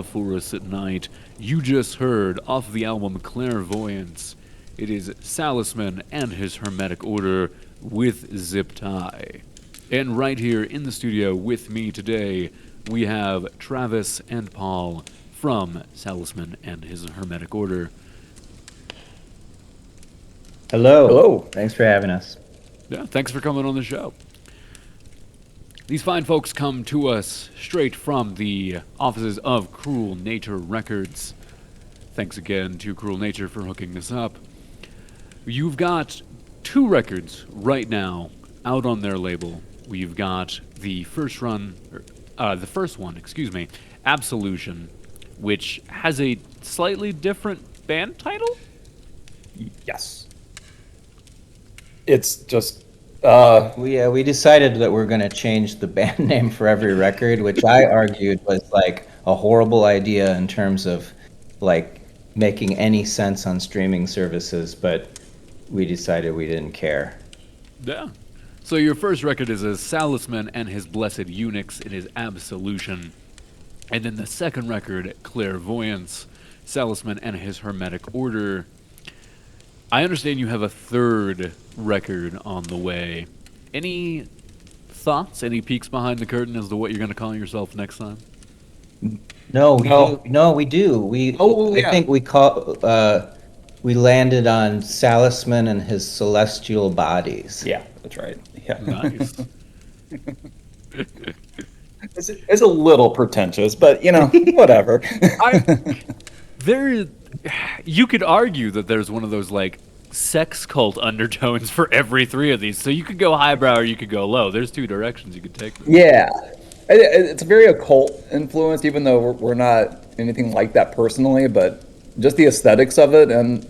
stanza for us at night. You just heard off the album Clairvoyance. It is Salisman and his Hermetic Order with Zip Tie. And right here in the studio with me today, we have Travis and Paul from Salisman and his Hermetic Order. Hello. Hello. Thanks for having us. Yeah, thanks for coming on the show. These fine folks come to us straight from the offices of Cruel Nature Records. Thanks again to Cruel Nature for hooking this up. You've got two records right now out on their label. We've got the first one, Absolution, which has a slightly different band title? Yes. It's just We decided that we're going to change the band name for every record, which I argued was like a horrible idea in terms of like making any sense on streaming services, but we decided we didn't care. Yeah. So your first record is a Salisman and his Blessed Eunuchs. It is Absolution. And then the second record, Clairvoyance, Salisman and his Hermetic Order. I understand you have a third record on the way. Any thoughts, any peeks behind the curtain as to what you're going to call yourself next time? No, we do. Yeah. I think we landed on Salisman and his celestial bodies. Yeah, that's right. Yeah. Nice. It's a little pretentious, but whatever. You could argue that there's one of those like sex cult undertones for every three of these. So you could go highbrow or you could go low. There's two directions you could take them. Yeah. It's very occult influenced, even though we're not anything like that personally, but just the aesthetics of it. And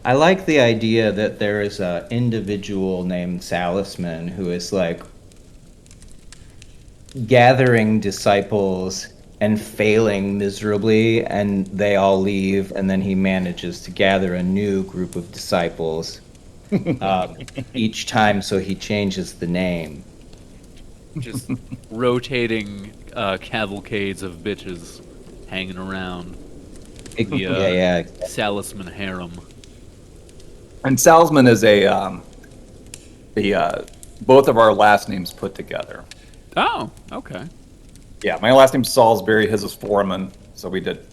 I like the idea that there is an individual named Salisman who is like gathering disciples and failing miserably, and they all leave, and then he manages to gather a new group of disciples each time, so he changes the name. Just rotating cavalcades of bitches hanging around the Yeah. Salisman harem. And Salisman is both of our last names put together. Oh, okay. Yeah, my last name's Salisbury, his is Foreman, so we did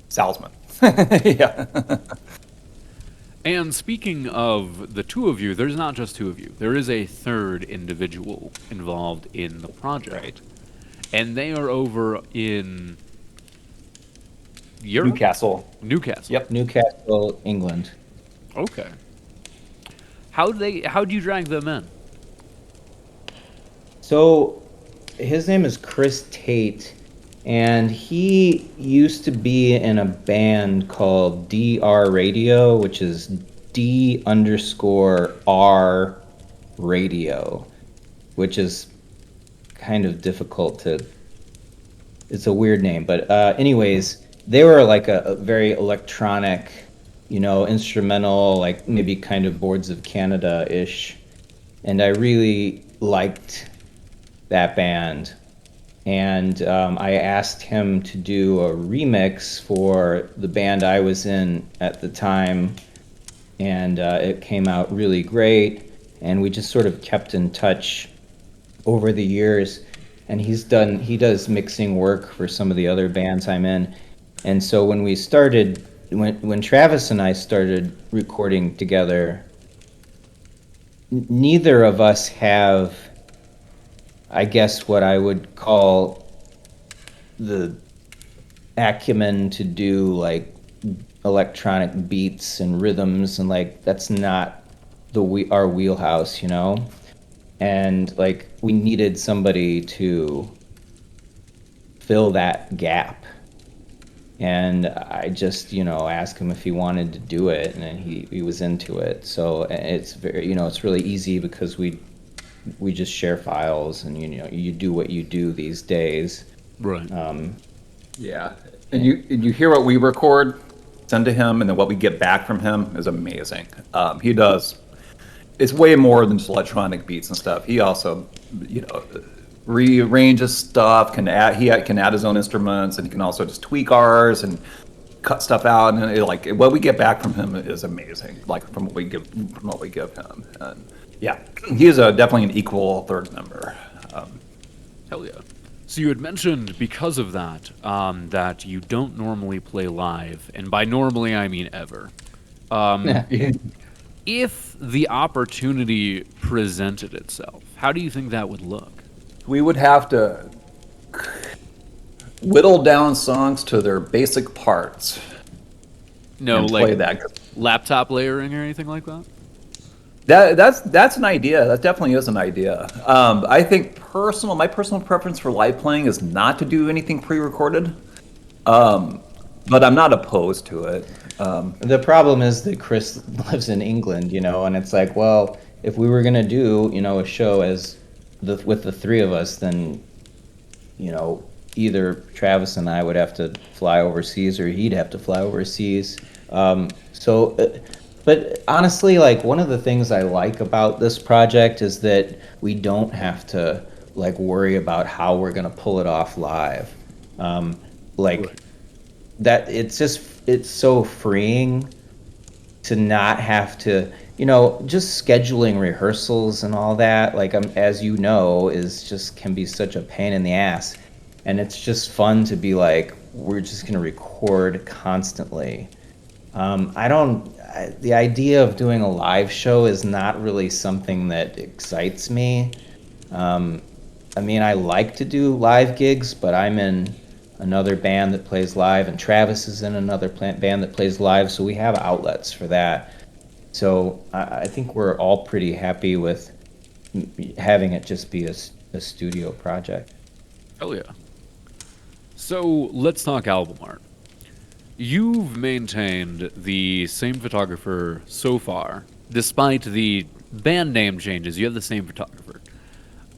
Salisman. Yeah. And speaking of the two of you, there's not just two of you. There is a third individual involved in the project. Right. And they are over in Europe? Newcastle. Yep. Newcastle, England. Okay. How'd you drag them in? So his name is Chris Tate, and he used to be in a band called DR Radio, which is D_R Radio, which is kind of difficult to... It's a weird name, but anyways, they were like a very electronic, instrumental, like maybe kind of Boards of Canada-ish, and I really liked that band, and I asked him to do a remix for the band I was in at the time, and it came out really great, and we just sort of kept in touch over the years, and he does mixing work for some of the other bands I'm in, and so when Travis and I started recording together, neither of us have, I guess, what I would call the acumen to do like electronic beats and rhythms, and like that's not our wheelhouse, and like we needed somebody to fill that gap, and I just asked him if he wanted to do it, and then he was into it. So it's very it's really easy because we just share files, and you do what you do these days. Right. Yeah. And you hear what we record, send to him, and then what we get back from him is amazing. He does. It's way more than just electronic beats and stuff. He also, rearranges stuff. He can add his own instruments, and he can also just tweak ours and cut stuff out. And what we get back from him is amazing. Like from what we give him, and yeah, he is definitely an equal third member. Hell yeah. So you had mentioned because of that, that you don't normally play live, and by normally I mean ever. If the opportunity presented itself, how do you think that would look? We would have to whittle down songs to their basic parts. No, and like play that. laptop layering or anything like that? That's an idea. That definitely is an idea. I think my personal preference for live playing is not to do anything pre-recorded, but I'm not opposed to it. The problem is that Chris lives in England, and it's like, well, if we were gonna do, a show with the three of us, then, either Travis and I would have to fly overseas, or he'd have to fly overseas. But honestly, like, one of the things I like about this project is that we don't have to worry about how we're gonna pull it off live. That it's so freeing to not have to, just scheduling rehearsals and all that, as you know, can be such a pain in the ass. And it's just fun to be like, we're just going to record constantly. The idea of doing a live show is not really something that excites me. I like to do live gigs, but I'm in another band that plays live, and Travis is in another band that plays live, so we have outlets for that. So I think we're all pretty happy with having it just be a studio project. Oh yeah. So let's talk album art. You've maintained the same photographer so far, despite the band name changes. You have the same photographer,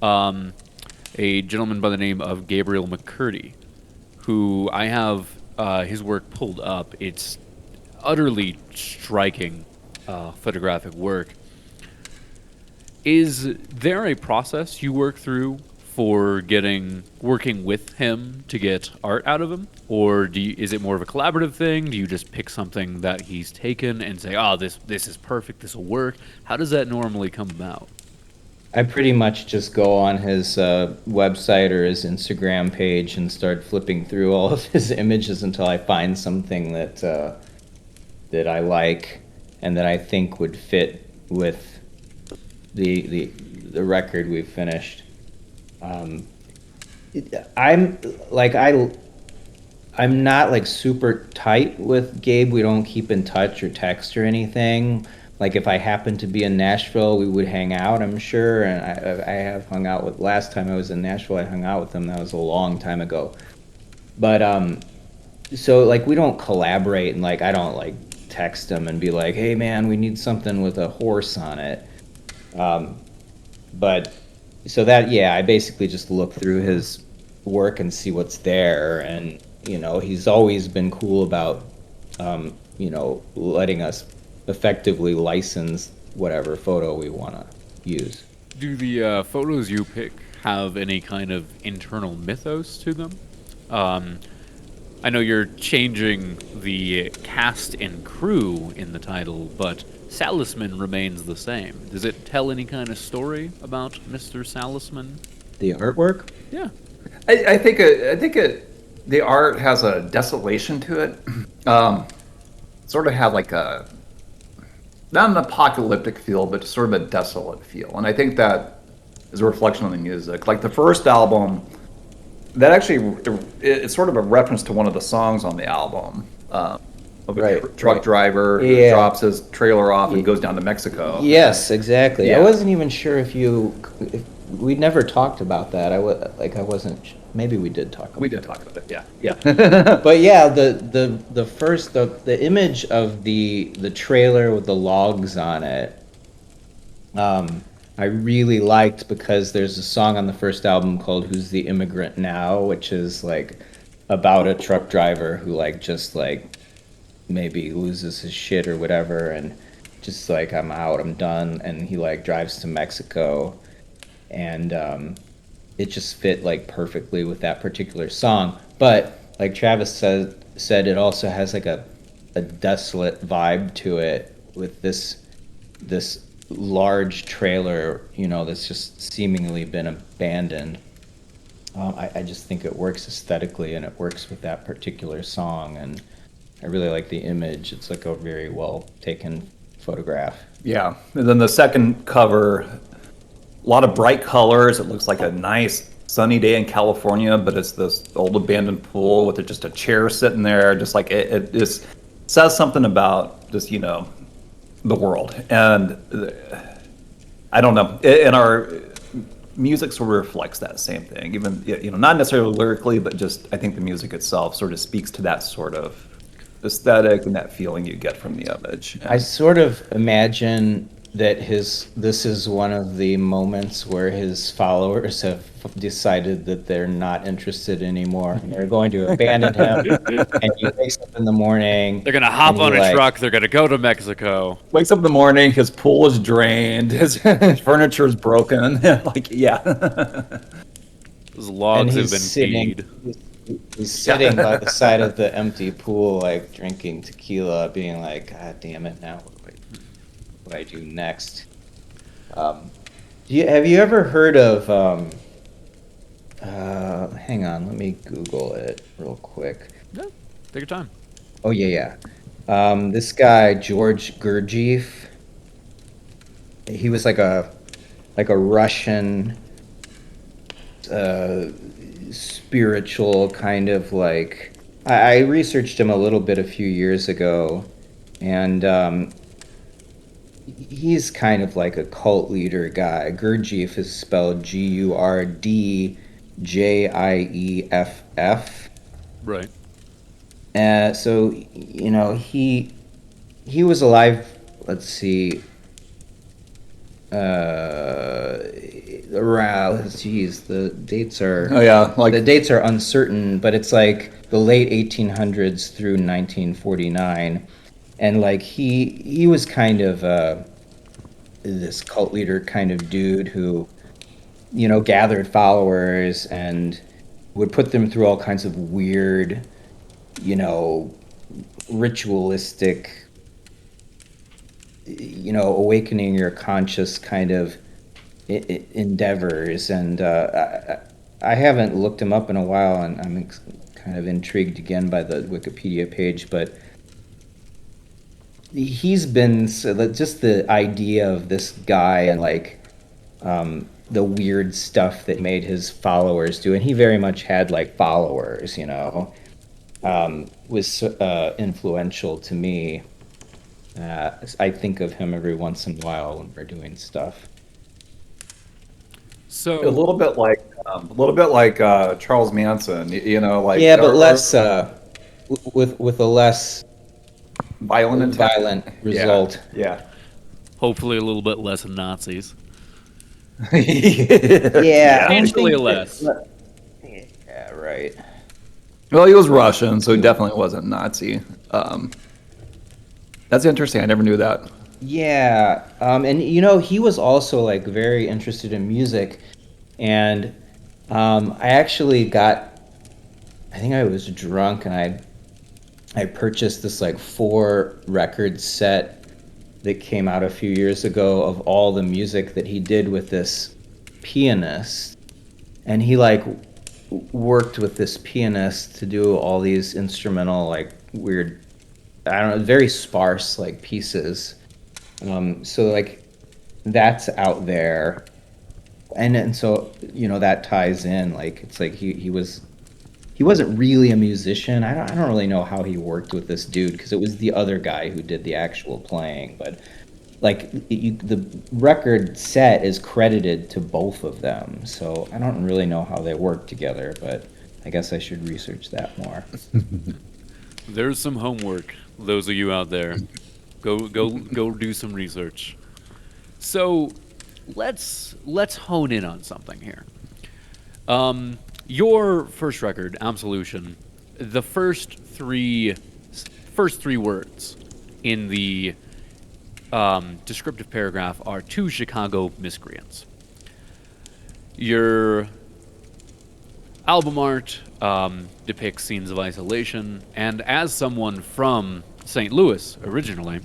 a gentleman by the name of Gabriel McCurdy, who I have his work pulled up. It's utterly striking photographic work. Is there a process you work through for working with him to get art out of him? Or is it more of a collaborative thing? Do you just pick something that he's taken and say, oh, this is perfect, this will work? How does that normally come about? I pretty much just go on his website or his Instagram page and start flipping through all of his images until I find something that I like and that I think would fit with the record we've finished. I'm not super tight with Gabe. We don't keep in touch or text or anything. If I happened to be in Nashville, we would hang out, I'm sure. And I have hung out with, last time I was in Nashville, I hung out with him. That was a long time ago. But, so we don't collaborate, and I don't text him and be like, hey man, we need something with a horse on it. But so that, yeah, I basically just look through his work and see what's there. And, he's always been cool about, letting us effectively license whatever photo we want to use. Do the photos you pick have any kind of internal mythos to them? I know you're changing the cast and crew in the title, but Salisman remains the same. Does it tell any kind of story about Mr. Salisman? The artwork? Yeah. I think the art has a desolation to it. Sort of have not an apocalyptic feel, but sort of a desolate feel. And I think that is a reflection on the music. The first album, that actually, it's sort of a reference to one of the songs on the album. Of a truck driver who drops his trailer off and goes down to Mexico. Yes, exactly. Yeah. I wasn't even sure if we'd never talked about that. I wasn't. Maybe we did talk about it. We did talk about it, yeah. But yeah, the image of the trailer with the logs on it, I really liked, because there's a song on the first album called "Who's the Immigrant Now," which is about a truck driver who maybe loses his shit or whatever, and just I'm out, I'm done, and he drives to Mexico, and it just fit like perfectly with that particular song. But like Travis said it also has like a desolate vibe to it with this large trailer, that's just seemingly been abandoned. I just think it works aesthetically and it works with that particular song, and I really like the image. It's like a very well taken photograph. Yeah. And then the second cover, a lot of bright colors. It looks like a nice sunny day in California, but it's this old abandoned pool with just a chair sitting there. Just like it just says something about just, the world. And I don't know. And our music sort of reflects that same thing. Even, not necessarily lyrically, but just I think the music itself sort of speaks to that sort of aesthetic and that feeling you get from the image. I sort of imagine that this is one of the moments where his followers have decided that they're not interested anymore. They're going to abandon him, and he wakes up in the morning. They're gonna hop and on he, a truck. They're gonna go to Mexico. Wakes up in the morning, his pool is drained, his furniture is broken. Like, yeah. Those logs have been sitting. keyed. He's sitting by the side of the empty pool, like drinking tequila, being like, "God damn it! Now what do I do next?" Have you ever heard of? Hang on, let me Google it real quick. No, take your time. Oh yeah. This guy George Gurdjieff. He was like a Russian. Spiritual kind of like I researched him a little bit a few years ago, and he's kind of like a cult leader guy. Gurdjieff is spelled Gurdjieff. Right. So he was alive. Let's see. The dates are the dates are uncertain, but it's like the late 1800s through 1949, and like he was kind of this cult leader kind of dude who gathered followers and would put them through all kinds of weird ritualistic awakening your conscious kind of endeavors, and I haven't looked him up in a while, and I'm kind of intrigued again by the Wikipedia page, but he's been just the idea of this guy and like the weird stuff that made his followers do, and he very much had like followers, was influential to me. I think of him every once in a while when we're doing stuff. So a little bit like Charles Manson, like but less with a less violent result. Yeah. hopefully a little bit less Nazis. Yeah, Potentially less. Yeah, right. Well, he was Russian, so he definitely wasn't Nazi. That's interesting. I never knew that. Yeah, and he was also like very interested in music, and I actually I think I was drunk and I purchased this like 4-record set that came out a few years ago of all the music that he did with this pianist, and he like worked with this pianist to do all these instrumental like weird, I don't know, very sparse like pieces. So like that's out there, and so that ties in. Like it's like he wasn't really a musician. I don't really know how he worked with this dude because it was the other guy who did the actual playing. But like the record set is credited to both of them, so I don't really know how they work together. But I guess I should research that more. There's some homework. Those of you out there, go do some research. So let's hone in on something here. Your first record, Absolution, the first three words in the descriptive paragraph are 2 Chicago miscreants. Your album art depicts scenes of isolation, and as someone from St. Louis originally,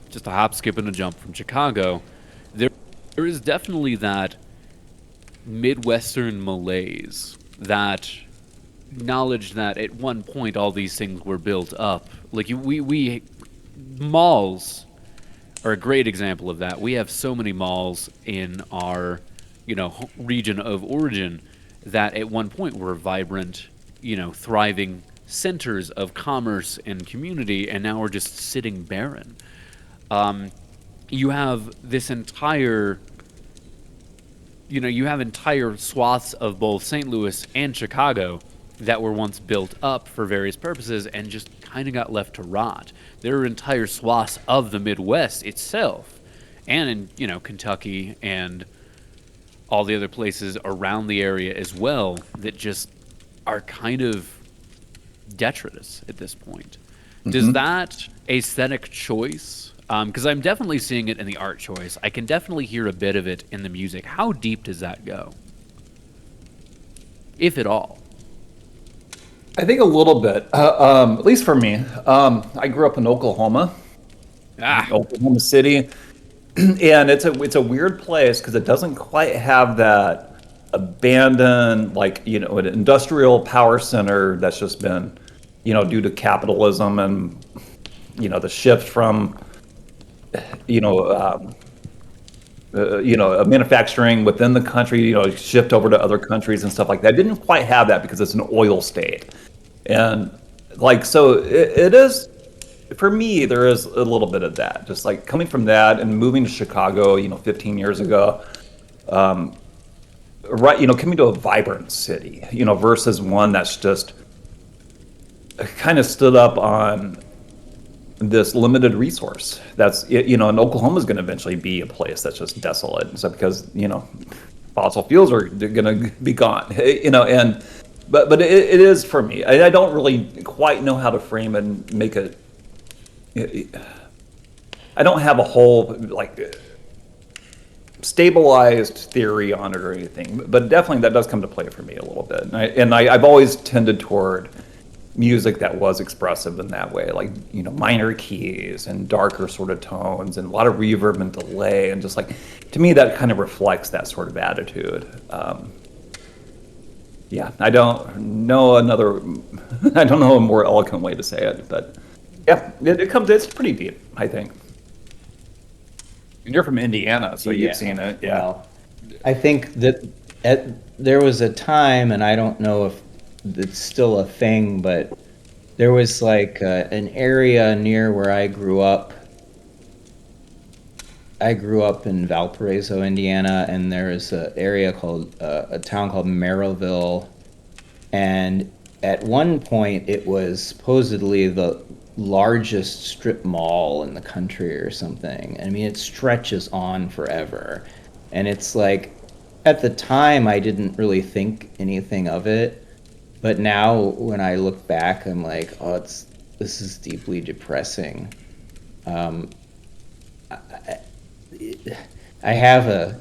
just a hop, skip, and a jump from Chicago, there is definitely that Midwestern malaise, that knowledge that at one point all these things were built up. Like we malls are a great example of that. We have so many malls in our, region of origin that at one point were vibrant, thriving centers of commerce and community, and now we're just sitting barren. You have this entire, you have entire swaths of both St. Louis and Chicago that were once built up for various purposes and just kind of got left to rot. There are entire swaths of the Midwest itself, and in Kentucky and all the other places around the area as well, that just are kind of detritus at this point. Does that aesthetic choice, because I'm definitely seeing it in the art choice, I can definitely hear a bit of it in the music. How deep does that go, if at all? I think a little bit, at least for me. I grew up in Oklahoma, Oklahoma City, and it's a weird place because it doesn't quite have that abandoned, an industrial power center that's just been, due to capitalism and, the shift from, manufacturing within the country, shift over to other countries and stuff like that. It didn't quite have that because it's an oil state. And so it is, for me, there is a little bit of that, just like coming from that and moving to Chicago, 15 years ago, coming to a vibrant city, versus one that's just kind of stood up on this limited resource. That's, and Oklahoma is going to eventually be a place that's just desolate. So because, fossil fuels are going to be gone, but it is for me. I don't really quite know how to frame and make it. I don't have a whole stabilized theory on it or anything, but definitely that does come to play for me a little bit. And I've always tended toward music that was expressive in that way, minor keys and darker sort of tones and a lot of reverb and delay, and just to me that kind of reflects that sort of attitude. I don't know a more eloquent way to say it, but yeah, it's pretty deep, I think. And you're from Indiana, so you've seen it. Yeah. Well, I think that there was a time, and I don't know if it's still a thing, but there was an area near where I grew up. I grew up in Valparaiso, Indiana, and there is an area called a town called Merrillville, and at one point it was supposedly the largest strip mall in the country or something. I mean, it stretches on forever, and it's at the time I didn't really think anything of it, but now when I look back, I'm like, oh, this is deeply depressing. I have a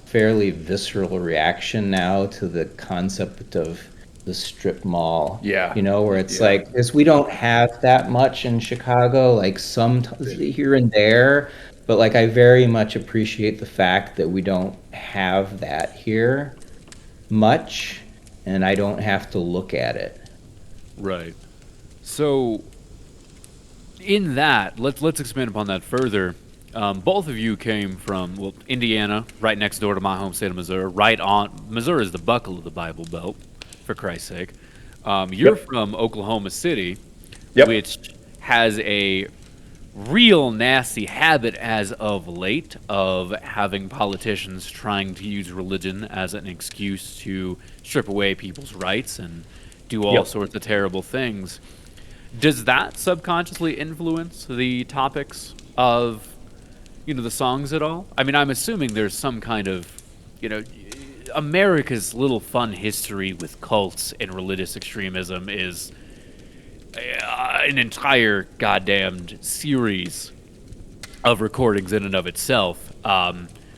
fairly visceral reaction now to the concept of the strip mall. Yeah. Where it's because we don't have that much in Chicago, some here and there, but I very much appreciate the fact that we don't have that here much, and I don't have to look at it. Right. So, in that, let's expand upon that further. Both of you came from, Indiana, right next door to my home state of Missouri. Missouri is the buckle of the Bible Belt, for Christ's sake. You're from Oklahoma City, which has a real nasty habit as of late of having politicians trying to use religion as an excuse to strip away people's rights and do all sorts of terrible things. Does that subconsciously influence the topics of, the songs at all? I mean, I'm assuming there's some kind of, America's little fun history with cults and religious extremism is an entire goddamned series of recordings in and of itself.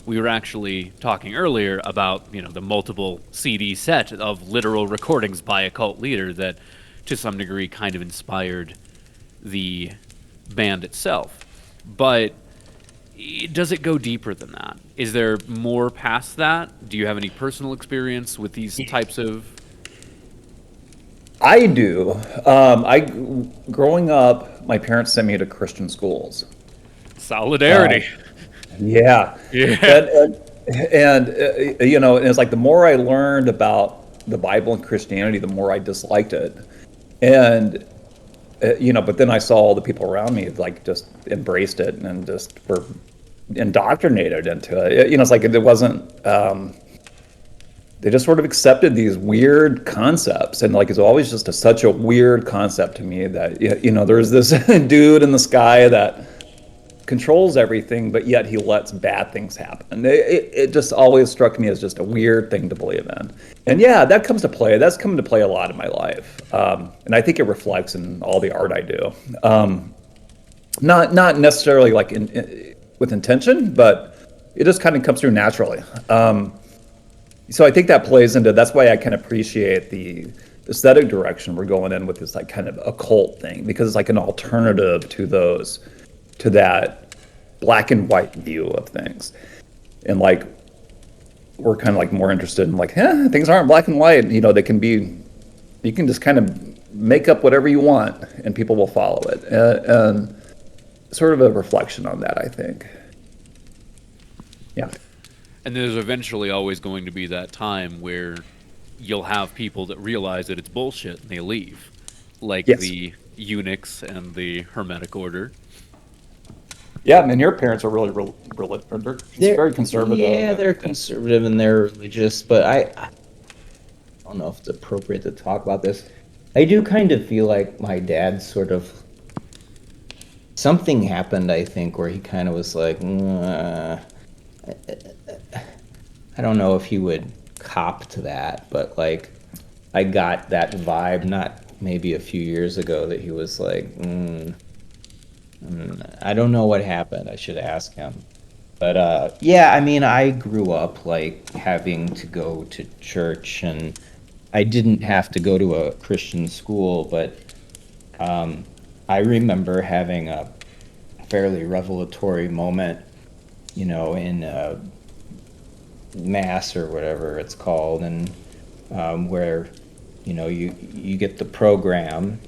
we were actually talking earlier about, the multiple CD set of literal recordings by a cult leader that, to some degree, kind of inspired the band itself. But does it go deeper than that? Is there more past that? Do you have any personal experience with these types of... I do. Growing up, my parents sent me to Christian schools. Solidarity. Yeah. Yeah. And and it's like the more I learned about the Bible and Christianity, the more I disliked it. And, but then I saw all the people around me like just embraced it and just were indoctrinated into it. It's like it wasn't, they just sort of accepted these weird concepts. And like, it's always just such a weird concept to me that, there's this dude in the sky that controls everything, but yet he lets bad things happen. It just always struck me as just a weird thing to believe in. And yeah, that comes to play. That's come to play a lot in my life. And I think it reflects in all the art I do. Not necessarily like with intention, but it just kind of comes through naturally. So I think that plays into, that's why I can appreciate the aesthetic direction we're going in with this like kind of occult thing, because it's like an alternative to that black and white view of things. And like, we're kind of like more interested in like, things aren't black and white. They can be, you can just kind of make up whatever you want and people will follow it. And sort of a reflection on that, I think. Yeah. And there's eventually always going to be that time where you'll have people that realize that it's bullshit and they leave. Like the eunuchs and the Hermetic order. Yeah, I mean, your parents are really they're very conservative. Yeah, they're conservative and they're religious, but I don't know if it's appropriate to talk about this. I do kind of feel like my dad sort of... Something happened, I think, where he kind of was like... I don't know if he would cop to that, but like, I got that vibe, not maybe a few years ago, that he was like, I don't know what happened. I should ask him. But yeah, I mean, I grew up like having to go to church, and I didn't have to go to a Christian school, but I remember having a fairly revelatory moment, in mass or whatever it's called, and where you get the program,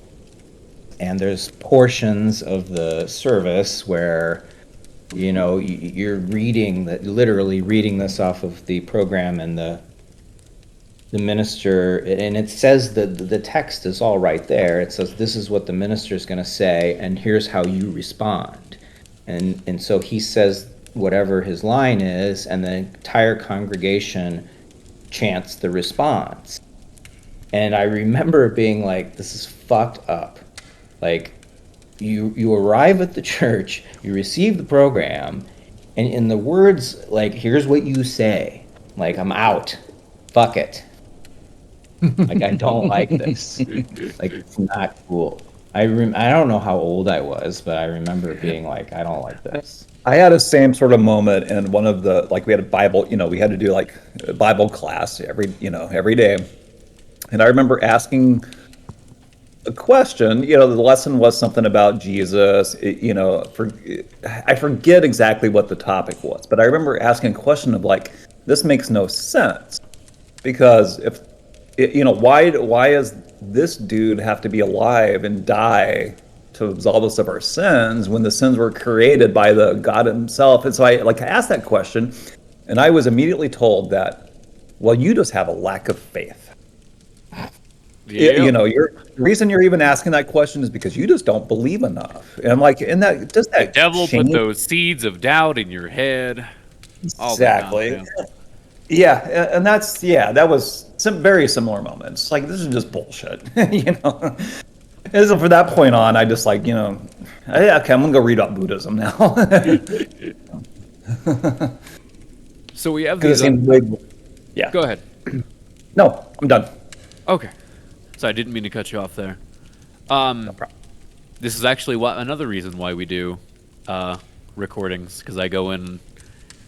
and there's portions of the service where you're literally reading this off of the program, and the minister, and it says that the text is all right there. It says this is what the minister is going to say, and here's how you respond, and so he says whatever his line is, and the entire congregation chants the response. And I remember being like, this is fucked up. Like, you arrive at the church, you receive the program, and in the words, like, here's what you say. Like, I'm out. Fuck it. Like, I don't like this. Like, it's not cool. I don't know how old I was, but I remember being like, I don't like this. I had a same sort of moment in one of the, like, we had a Bible, we had to do like a Bible class every day. And I remember asking a question, the lesson was something about Jesus, I forget exactly what the topic was, but I remember asking a question of like, this makes no sense, because if, why does this dude have to be alive and die to absolve us of our sins when the sins were created by the God himself? And so I asked that question, and I was immediately told that, well, you just have a lack of faith. Yeah. The reason you're even asking that question is because you just don't believe enough. And I'm like, and that does that the devil change? put those seeds of doubt in your head. Exactly. Yeah, and that was some very similar moments. Like, this is just bullshit, And so from that point on, I just like, okay, I'm gonna go read about Buddhism now. So we have Because these. it seems big. Yeah. Go ahead. No, I'm done. Okay. So I didn't mean to cut you off there. No problem. This is actually another reason why we do recordings, because I go in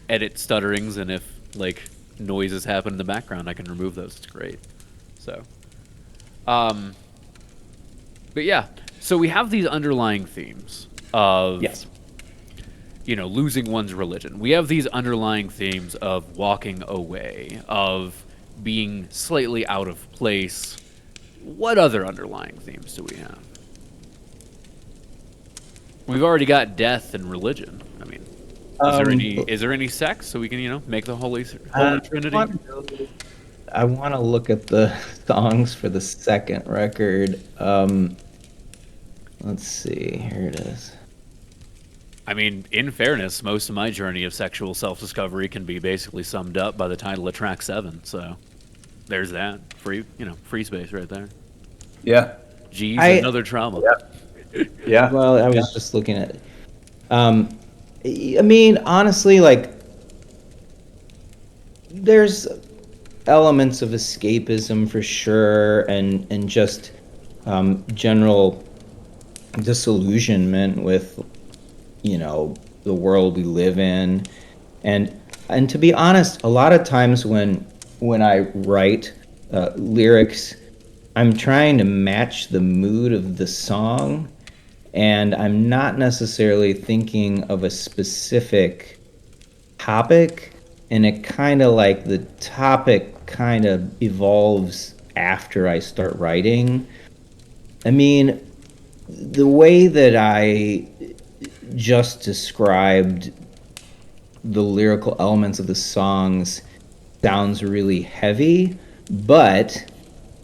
edit stutterings, and if like noises happen in the background, I can remove those. It's great. So, but yeah, so we have these underlying themes of Yes. Losing one's religion. We have these underlying themes of walking away, of being slightly out of place. What other underlying themes do we have? We've already got death and religion. I mean, is there any sex so we can make the holy trinity? I want to look at the songs for the second record. Let's see. Here it is. I mean, in fairness, most of my journey of sexual self-discovery can be basically summed up by the title of track 7. So there's that free space right there. Yeah. Geez, another trauma. Yeah. Well, I was just looking at. I mean, honestly, like, there's elements of escapism for sure, and just general disillusionment with the world we live in, and to be honest, a lot of times when I write lyrics, I'm trying to match the mood of the song, and I'm not necessarily thinking of a specific topic, and it kind of like the topic kind of evolves after I start writing. I mean, the way that I just described the lyrical elements of the songs sounds really heavy, but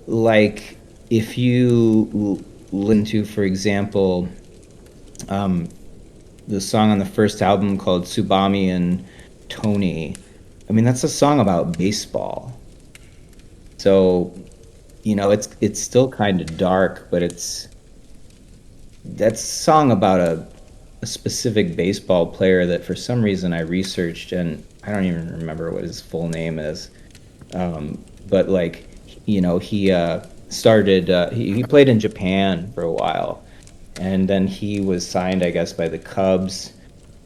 like if you listen to, for example, the song on the first album called Tsubami and Tony, I mean, that's a song about baseball. So, it's still kind of dark, but that's a song about a specific baseball player that for some reason I researched, and I don't even remember what his full name is. But like, he started, he played in Japan for a while, and then he was signed, I guess, by the Cubs.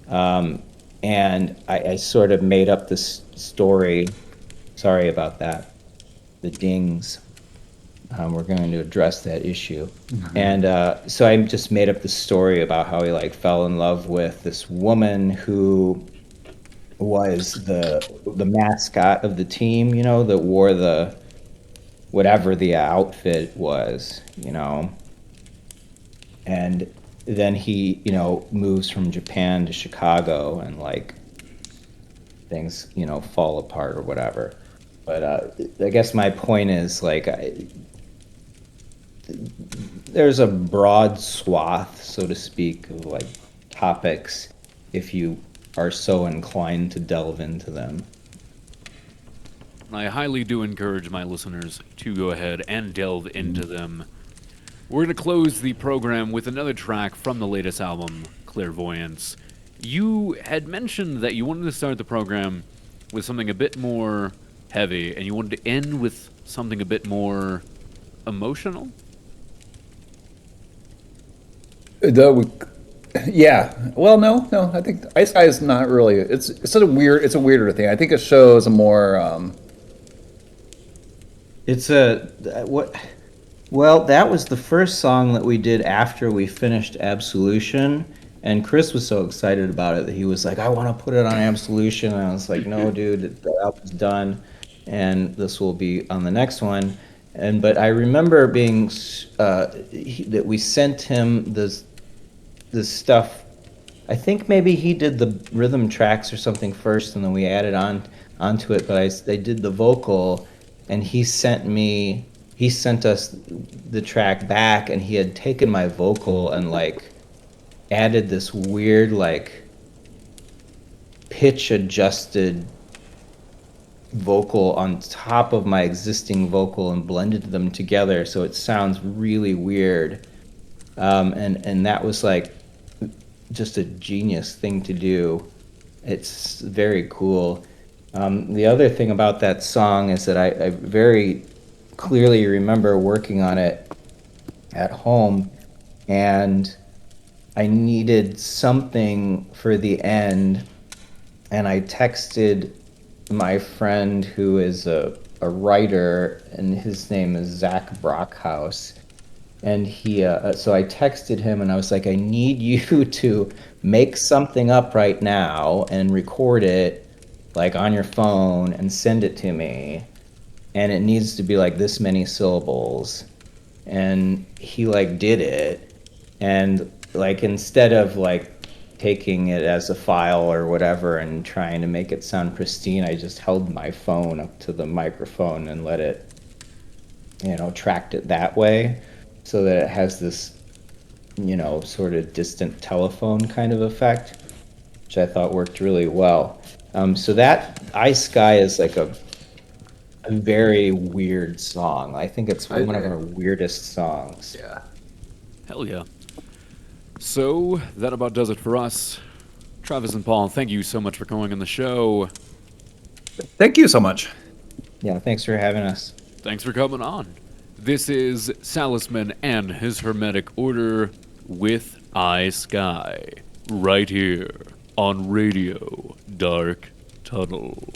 And I sort of made up this story. Sorry about that. The dings. We're going to address that issue. Mm-hmm. And so I just made up the story about how he like fell in love with this woman who was the mascot of the team, that wore the whatever the outfit was, and then he moves from Japan to Chicago, and like things fall apart or whatever. But I guess my point is like there's a broad swath, so to speak, of like topics if you are so inclined to delve into them. I highly do encourage my listeners to go ahead and delve into them. We're going to close the program with another track from the latest album, Clairvoyance. You had mentioned that you wanted to start the program with something a bit more heavy, and you wanted to end with something a bit more emotional? Yeah. Well, no. I think Ice Guy is not really. It's a weirder thing. I think it shows a more. It's a what? Well, that was the first song that we did after we finished Absolution, and Chris was so excited about it that he was like, "I want to put it on Absolution," and I was like, "No, dude, the album's done, and this will be on the next one." But I remember being that we sent him this stuff. I think maybe he did the rhythm tracks or something first, and then we added onto it. But they did the vocal, and he sent us the track back, and he had taken my vocal and like added this weird like pitch adjusted vocal on top of my existing vocal and blended them together so it sounds really weird. And that was like just a genius thing to do. It's very cool. The other thing about that song is that I very clearly remember working on it at home, and I needed something for the end and I texted my friend who is a writer, and his name is Zach Brockhouse. And so I texted him and I was like, I need you to make something up right now and record it like on your phone and send it to me. And it needs to be like this many syllables. And he like did it. And like instead of like taking it as a file or whatever and trying to make it sound pristine, I just held my phone up to the microphone and let it, tracked it that way so that it has this, sort of distant telephone kind of effect, which I thought worked really well. So that I Sky is like a very weird song. I think it's one of our weirdest songs. Yeah. Hell yeah. So, that about does it for us. Travis and Paul, thank you so much for coming on the show. Thank you so much. Yeah, thanks for having us. Thanks for coming on. This is Salisman and his Hermetic Order with I Sky, right here on Radio Dark Tunnel.